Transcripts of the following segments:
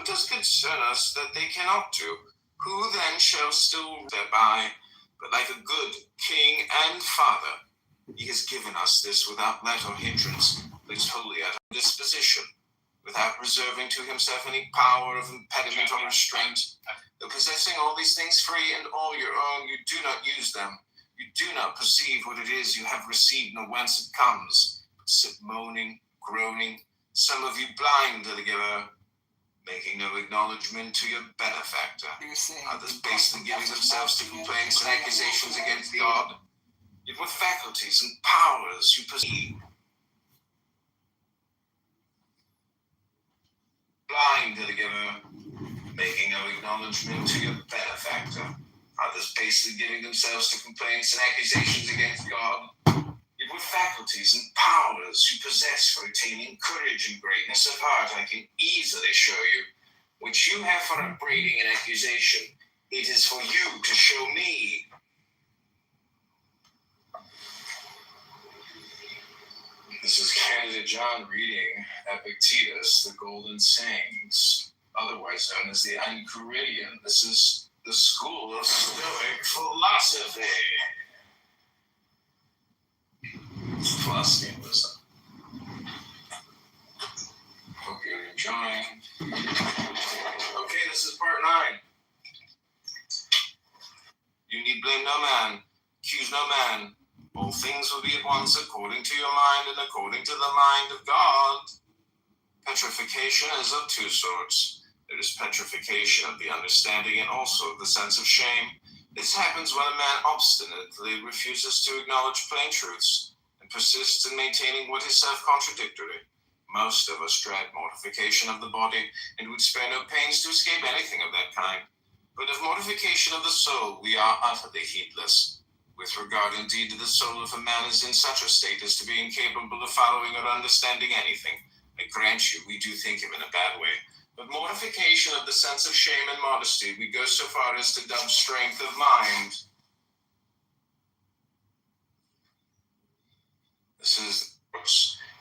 what does concern us that they cannot do? Who then shall still thereby? But like a good king and father, he has given us this without let or hindrance, placed wholly at our disposition, without reserving to himself any power of impediment or restraint. Though possessing all these things free and all your own, you do not use them. You do not perceive what it is you have received, nor whence it comes, but sit moaning, groaning, some of you blind to the giver, making no acknowledgement to your benefactor. Others basely giving themselves to complaints and accusations against God. Yet what faculties and powers you perceive. Blind to the giver, making no acknowledgement to your benefactor. Others basely giving themselves to complaints and accusations against God. Yet what faculties and powers you possess for attaining courage and greatness of heart, I can easily show you. Which you have for upbraiding and accusation, it is for you to show me. This is candidate John reading Epictetus, the Golden Sayings, otherwise known as the Enchiridion. This is the school of Stoic philosophy. Philosophy and wisdom. Hope you're enjoying. Okay, this is part 9. You need blame no man, accuse no man. All things will be at once according to your mind and according to the mind of God. Petrification is of two sorts. There is petrification of the understanding and also of the sense of shame. This happens when a man obstinately refuses to acknowledge plain truths and persists in maintaining what is self-contradictory. Most of us dread mortification of the body and would spare no pains to escape anything of that kind. But of mortification of the soul we are utterly heedless. With regard indeed to the soul, if a man is in such a state as to be incapable of following or understanding anything, I grant you we do think him in a bad way. But mortification of the sense of shame and modesty we go so far as to dub strength of mind.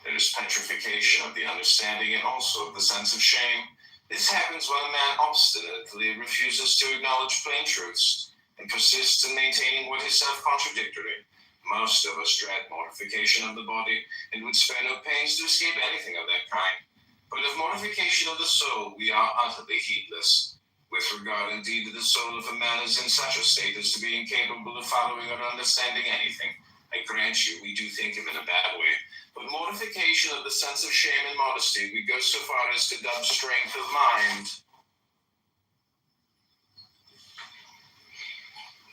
There is petrification of the understanding and also of the sense of shame. This happens when a man obstinately refuses to acknowledge plain truths and persists in maintaining what is self-contradictory. Most of us dread mortification of the body and would spare no pains to escape anything of that kind. But of mortification of the soul we are utterly heedless. With regard indeed to the soul, if a man is in such a state as to be incapable of following or understanding anything, I grant you we do think him in a bad way. But mortification of the sense of shame and modesty we go so far as to dub strength of mind.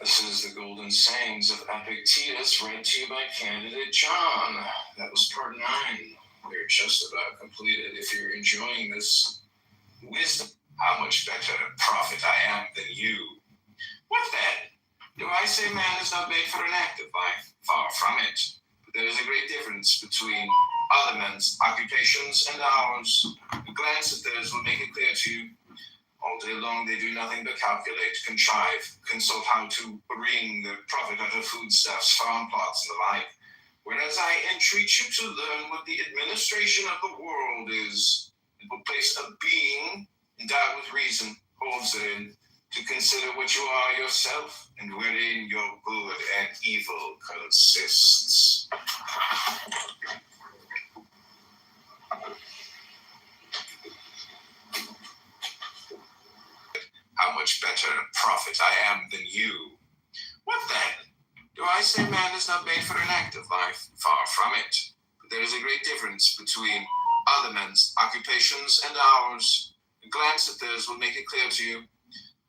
This is the Golden Sayings of Epictetus, read to you by candidate John. That was part 9. We're just about completed. If you're enjoying this wisdom, how much better a prophet I am than you. What then? Do I say man is not made for an active life? Far from it. But there is a great difference between other men's occupations and ours. A glance at theirs will make it clear to you. All day long they do nothing but calculate, contrive, consult how to wring the profit out of foodstuffs, farm plots, and the like. Whereas I entreat you to learn what the administration of the world is, and what place a being endowed with reason holds therein, to consider what you are yourself, and wherein your good and evil consists. How much better a prophet I am than you. What then? Do I say man is not made for an active life? Far from it. But there is a great difference between other men's occupations and ours. A glance at theirs will make it clear to you.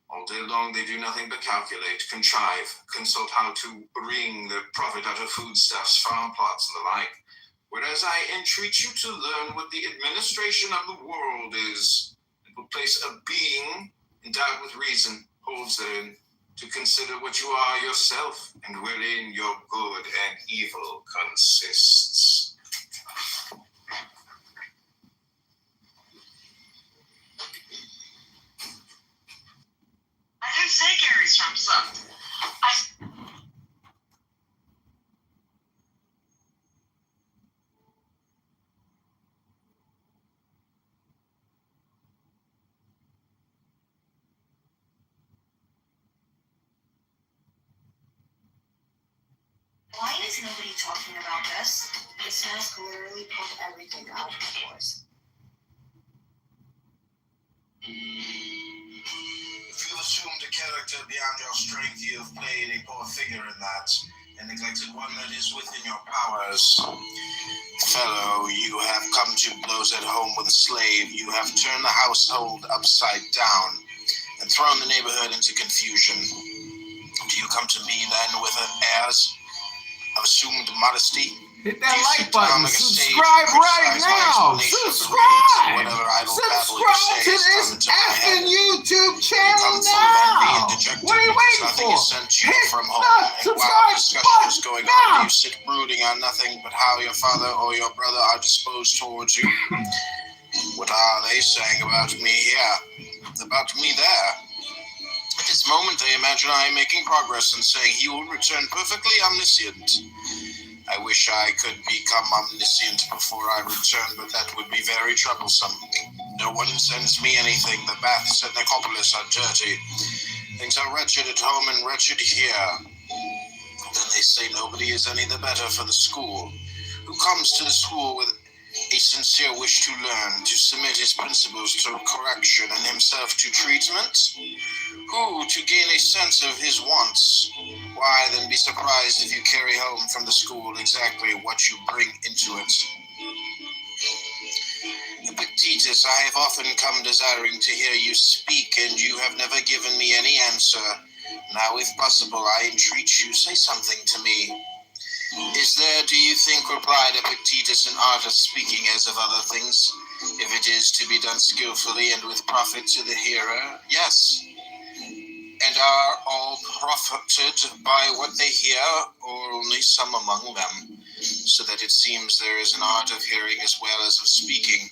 All day long they do nothing but calculate, contrive, consult how to wring the profit out of foodstuffs, farm plots, and the like. Whereas I entreat you to learn what the administration of the world is, and what place a being endowed with reason holds therein, to consider what you are yourself, and wherein your good and evil consists. I didn't say Gary's from something. is nobody talking about this? This mask literally pulled everything out of my pores. If you've assumed a character beyond your strength, you have played a poor figure in that, and neglected one that is within your powers. Fellow, you have come to blows at home with a slave. You have turned the household upside down and thrown the neighborhood into confusion. Do you come to me then with airs of assumed modesty? Hit that like button. Subscribe right now. Subscribe. Subscribe to this effing YouTube channel now. What are you waiting for? Hit the subscribe button now. You sit brooding on nothing but how your father or your brother are disposed towards you. What are they saying about me here? About me there? At this moment, they imagine I am making progress and saying he will return perfectly omniscient. I wish I could become omniscient before I return, but that would be very troublesome. No one sends me anything. The baths at Necropolis are dirty. Things are wretched at home and wretched here. Then they say nobody is any the better for the school. Who comes to the school with a sincere wish to learn, to submit his principles to correction and himself to treatment? Who, to gain a sense of his wants? Why then be surprised if you carry home from the school exactly what you bring into it? Epictetus, I have often come desiring to hear you speak, and you have never given me any answer. Now, if possible, I entreat you, say something to me. Is there, do you think, replied Epictetus, an art of speaking as of other things? If it is to be done skillfully and with profit to the hearer, yes. And are all profited by what they hear, or only some among them? So that it seems there is an art of hearing as well as of speaking.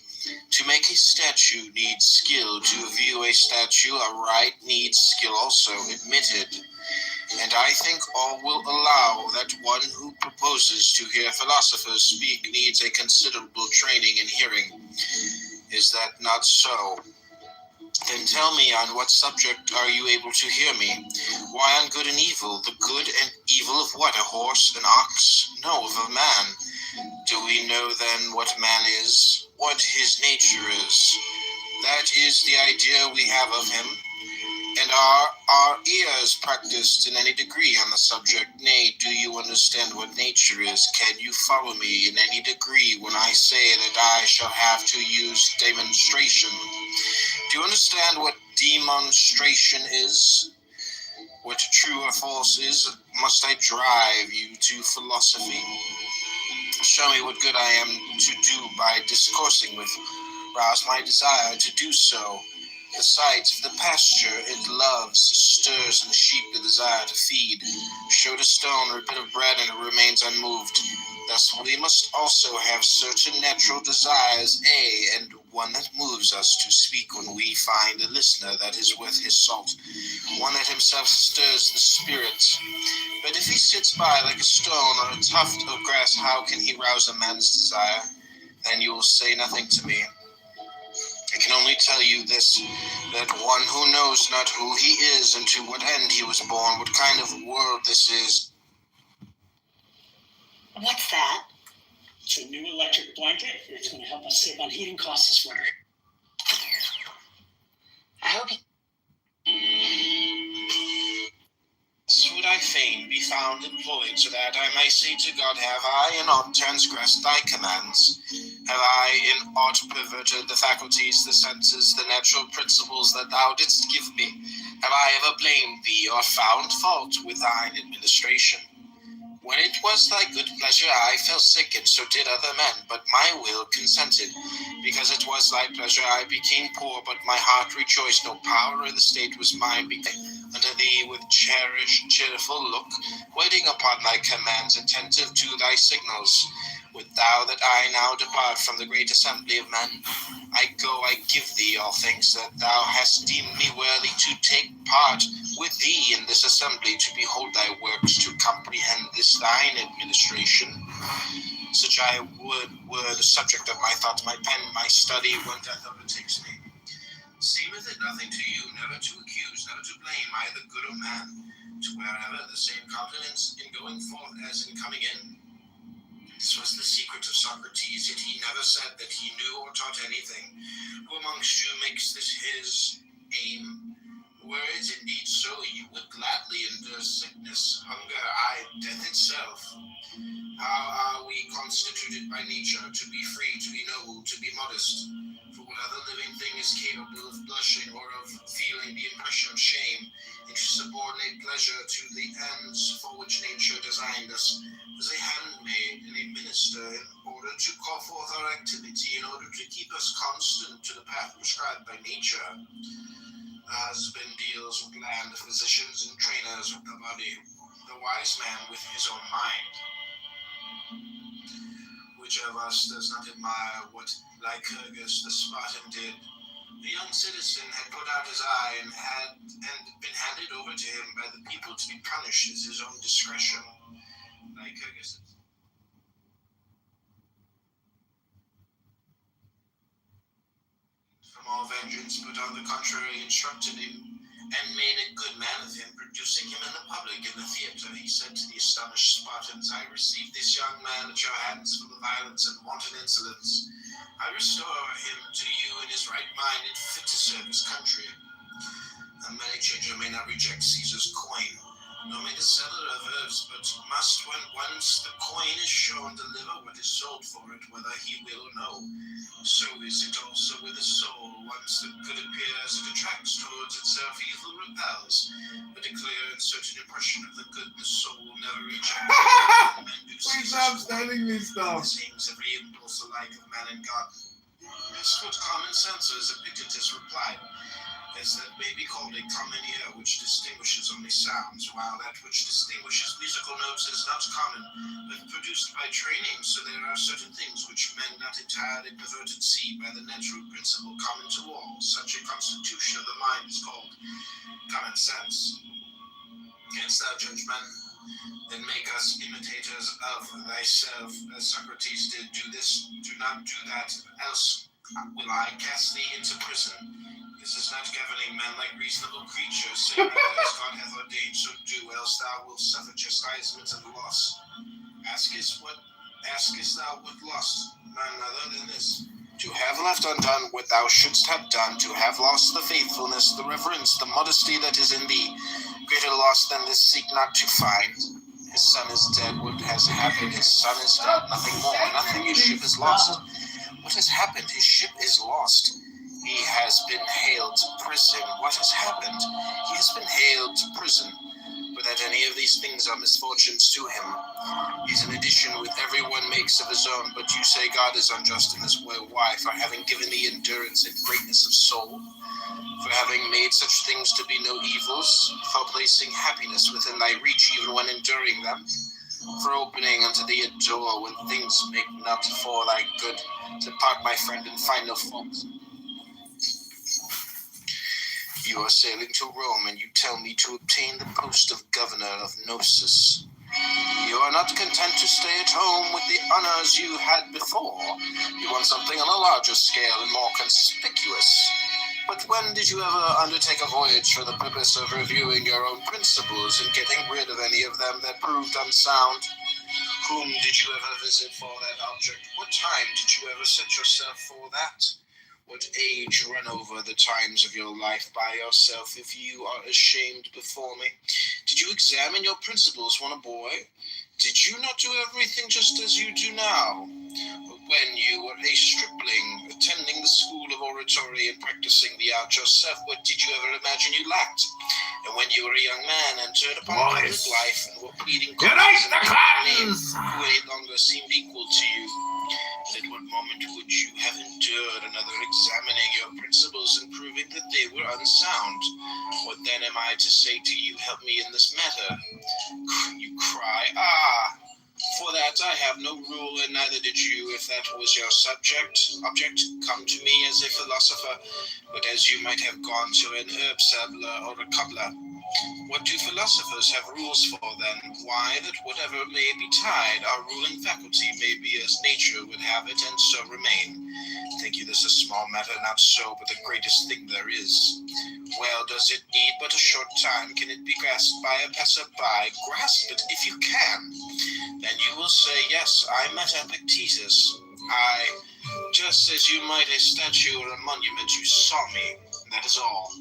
To make a statue needs skill, to view a statue aright needs skill also, admitted. And I think all will allow that one who proposes to hear philosophers speak needs a considerable training in hearing. Is that not so? Then tell me, on what subject are you able to hear me? Why on good and evil? The good and evil of what? A horse, an ox? No, of a man. Do we know then what man is? What his nature is? That is the idea we have of him. And are our ears practiced in any degree on the subject? Nay, do you understand what nature is? Can you follow me in any degree when I say that I shall have to use demonstration? Do you understand what demonstration is? What true or false is? Must I drive you to philosophy? Show me what good I am to do by discoursing with you. Rouse my desire to do so. The sight of the pasture it loves stirs in the sheep the desire to feed. Show the stone a bit of bread and it remains unmoved. Thus we must also have certain natural desires, and one that moves us to speak when we find a listener that is worth his salt, one that himself stirs the spirit. But if he sits by like a stone or a tuft of grass, how can he rouse a man's desire? Then you will say nothing to me. I can only tell you this, that one who knows not who he is and to what end he was born, what kind of world this is. What's that? It's a new electric blanket. It's going to help us save on heating costs this winter. I hope you... Would I fain be found employed, so that I may say to God, have I in aught transgressed thy commands? Have I in aught perverted the faculties, the senses, the natural principles that thou didst give me? Have I ever blamed thee or found fault with thine administration? When it was thy good pleasure, I fell sick, and so did other men, but my will consented. Because it was thy pleasure, I became poor, but my heart rejoiced. No power of the state was mine. Unto thee with cherished, cheerful look, waiting upon thy commands, attentive to thy signals. Wilt thou that I now depart from the great assembly of men? I go, I give thee all things that thou hast deemed me worthy to take part with thee in this assembly, to behold thy works, to comprehend this thine administration. Such I were the subject of my thoughts, my pen, my study, when death overtakes me. Seemeth it nothing to you, never to accuse, never to blame either good or man? to wherever, the same continents in going forth as in coming in. This was the secret of Socrates, yet he never said that he knew or taught anything. Who amongst you makes this his aim? Were it indeed so, you would gladly endure sickness, hunger, aye, death itself. How are we constituted by nature to be free, to be noble, to be modest? For what other living thing is capable of blushing or of feeling the impression of shame, and to subordinate pleasure to the ends for which nature designed us, as a handmaid and a minister, in order to call forth our activity, in order to keep us constant to the path prescribed by nature? The husband deals with land, the physicians and trainers with the body, the wise man with his own mind. Which of us does not admire what Lycurgus the Spartan did? The young citizen had put out his eye and been handed over to him by the people to be punished as his own discretion. Lycurgus from all vengeance, but on the contrary instructed him and made a good man of him, producing him in the public in the theatre. He said to the astonished Spartans, I received this young man at your hands for the violence and wanton insolence. I restore him to you in his right mind and fit to serve his country. A money changer may not reject Caesar's coin, nor may the seller of herbs, but must, when once the coin is shown, deliver what is sold for it, whether he will or no. So is it also with the soul. Once the good appears, it attracts towards itself, evil repels. But a clear and certain impression of the good the soul will never reject. Please stop sending me stuff. This aims every impulse alike of man and God. As what common sense, as Epictetus replied, as that may be called a common ear which distinguishes only sounds, while that which distinguishes musical notes is not common, but produced by training. So there are certain things which men not entirely perverted see by the natural principle common to all. Such a constitution of the mind is called common sense. Canst thou judge men? Then make us imitators of thyself, as Socrates did. Do this, do not do that, else will I cast thee into prison. This is not governing men like reasonable creatures, save rather as God hath ordained, so do, else thou wilt suffer chastisement and loss. Askest thou what loss? None other than this. To have left undone what thou shouldst have done, to have lost the faithfulness, the reverence, the modesty that is in thee. Greater loss than this seek not to find. His son is dead, what has happened? His son is dead, nothing more, nothing, his ship is lost. What has happened? His ship is lost. He has been haled to prison. What has happened? He has been haled to prison. But that any of these things are misfortunes to him. He's an addition with everyone makes of his own, but you say God is unjust in this way. Why? For having given thee endurance and greatness of soul? For having made such things to be no evils? For placing happiness within thy reach even when enduring them? For opening unto thee a door when things make not for thy good? Depart, my friend, and find no fault. You are sailing to Rome, and you tell me to obtain the post of governor of Gnosis. You are not content to stay at home with the honors you had before. You want something on a larger scale and more conspicuous. But when did you ever undertake a voyage for the purpose of reviewing your own principles and getting rid of any of them that proved unsound? Whom did you ever visit for that object? What time did you ever set yourself for that? What age run over the times of your life by yourself if you are ashamed before me? Did you examine your principles when a boy? Did you not do everything just as you do now? When you were a stripling, attending the school of oratory and practicing the art yourself, what did you ever imagine you lacked? And when you were a young man, entered upon public life and were pleading causes who any longer seemed equal to you, at what moment would you have endured another examining your principles and proving that they were unsound? What then am I to say to you, help me in this matter? You cry, for that I have no rule, and neither did you, if that was your object, come to me as a philosopher, but as you might have gone to an herb saddler or a cobbler. What do philosophers have rules for then? Why, that whatever may betide, our ruling faculty may be as nature would have it, and so remain. Think you this a small matter? Not so, but the greatest thing there is. Well, does it need but a short time? Can it be grasped by a passer-by? Grasp it if you can. Then you will say, yes, I met Epictetus. Just as you might a statue or a monument, you saw me. That is all.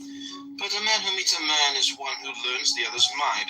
But a man who meets a man is one who learns the other's mind.